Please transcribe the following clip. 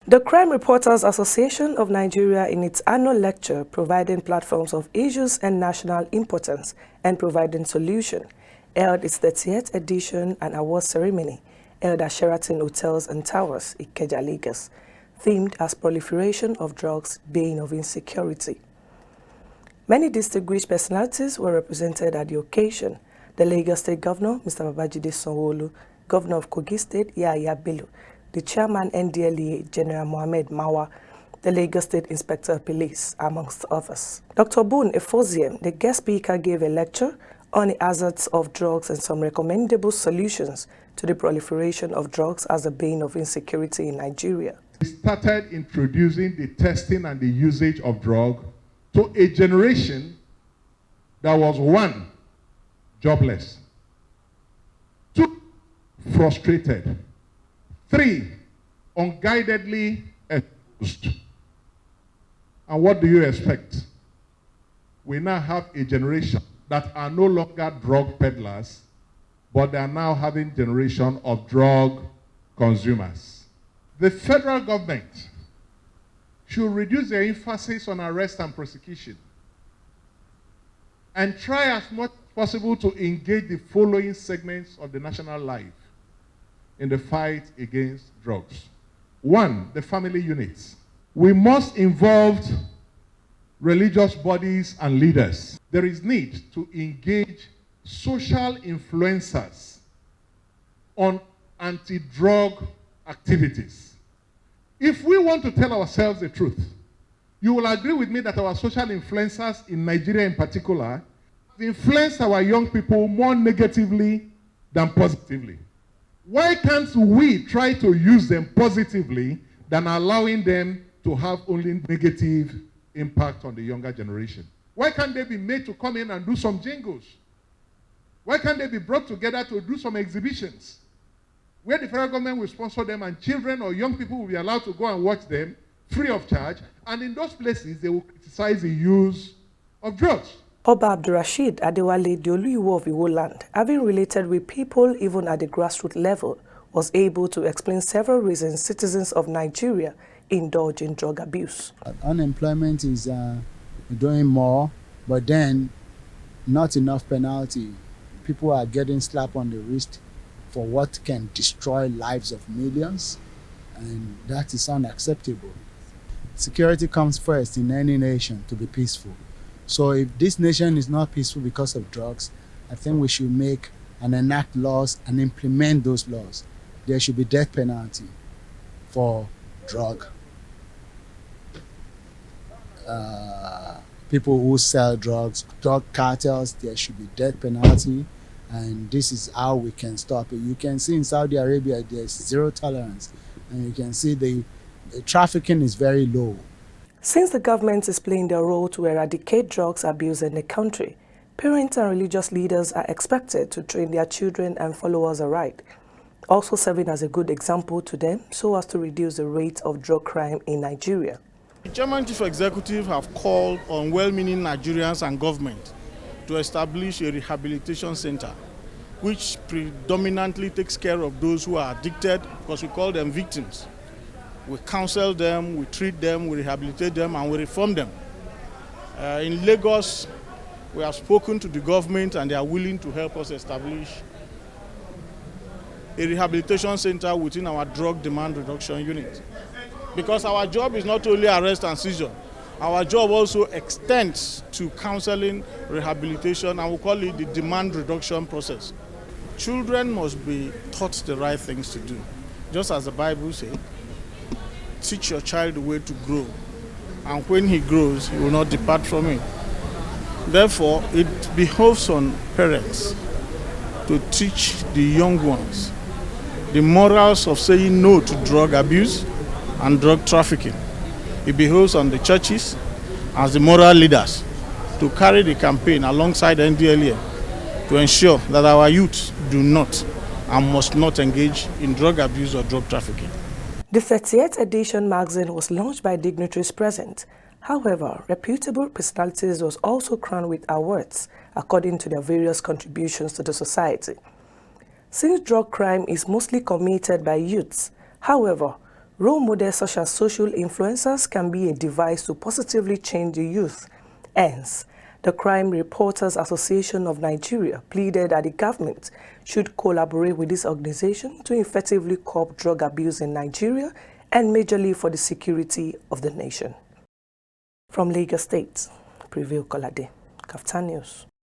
The Crime Reporters Association of Nigeria, in its annual lecture providing platforms of issues and national importance and providing solution, held its 30th edition and award ceremony held at Sheraton Hotels and Towers, Ikeja, Lagos, themed as Proliferation of Drugs, Bane of Insecurity. Many distinguished personalities were represented at the occasion. The Lagos State Governor, Mr. Babajide Sanwo-Olu, Governor of Kogi State, Yahaya Bello, the Chairman NDLEA, General Mohammed Mawa, the Lagos State Inspector of Police, amongst others. Dr. Boone Efoziem, the guest speaker, gave a lecture on the hazards of drugs and some recommendable solutions to the proliferation of drugs as a bane of insecurity in Nigeria. We started introducing the testing and the usage of drugs to a generation that was 1, jobless, 2, frustrated, 3, unguidedly exposed. And what do you expect? We now have a generation that are no longer drug peddlers, but they are now having generation of drug consumers. The federal government should reduce their emphasis on arrest and prosecution and try as much as possible to engage the following segments of the national life in the fight against drugs. 1, the family units. We must involve religious bodies and leaders. There is need to engage social influencers on anti-drug activities. If we want to tell ourselves the truth, you will agree with me that our social influencers in Nigeria in particular have influenced our young people more negatively than positively. Why can't we try to use them positively than allowing them to have only negative impact on the younger generation? Why can't they be made to come in and do some jingles? Why can't they be brought together to do some exhibitions where the federal government will sponsor them and children or young people will be allowed to go and watch them free of charge, and in those places they will criticize the use of drugs? Oba Abdurrashid Adewale, the Oluyiwo of Iwo Land, having related with people even at the grassroots level, was able to explain several reasons citizens of Nigeria indulge in drug abuse. Unemployment is doing more, but then not enough penalty. People are getting slapped on the wrist for what can destroy lives of millions, and that is unacceptable. Security comes first in any nation to be peaceful. So if this nation is not peaceful because of drugs, I think we should make and enact laws and implement those laws. There should be death penalty for drug. People who sell drugs, drug cartels, there should be death penalty, and this is how we can stop it. You can see in Saudi Arabia there's zero tolerance, and you can see the trafficking is very low. Since the government is playing their role to eradicate drugs abuse in the country, parents and religious leaders are expected to train their children and followers aright, also serving as a good example to them so as to reduce the rate of drug crime in Nigeria. The Chairman Chief Executive have called on well-meaning Nigerians and government to establish a rehabilitation center which predominantly takes care of those who are addicted, because we call them victims. We counsel them, we treat them, we rehabilitate them, and we reform them. In Lagos, we have spoken to the government and they are willing to help us establish a rehabilitation center within our drug demand reduction unit. Because our job is not only arrest and seizure, our job also extends to counseling, rehabilitation, and we call it the demand reduction process. Children must be taught the right things to do. Just as the Bible says, teach your child the way to grow, and when he grows, he will not depart from it. Therefore, it behoves on parents to teach the young ones the morals of saying no to drug abuse and drug trafficking. It behoves on the churches as the moral leaders to carry the campaign alongside NDLEA to ensure that our youth do not and must not engage in drug abuse or drug trafficking. The 30th edition magazine was launched by dignitaries present. However, reputable personalities was also crowned with awards according to their various contributions to the society. Since drug crime is mostly committed by youths, however, Role models such as social influencers can be a device to positively change the youth. Hence, the Crime Reporters Association of Nigeria pleaded that the government should collaborate with this organization to effectively curb drug abuse in Nigeria and majorly for the security of the nation. From Lagos State, Preview Kolade, KAFTAN News.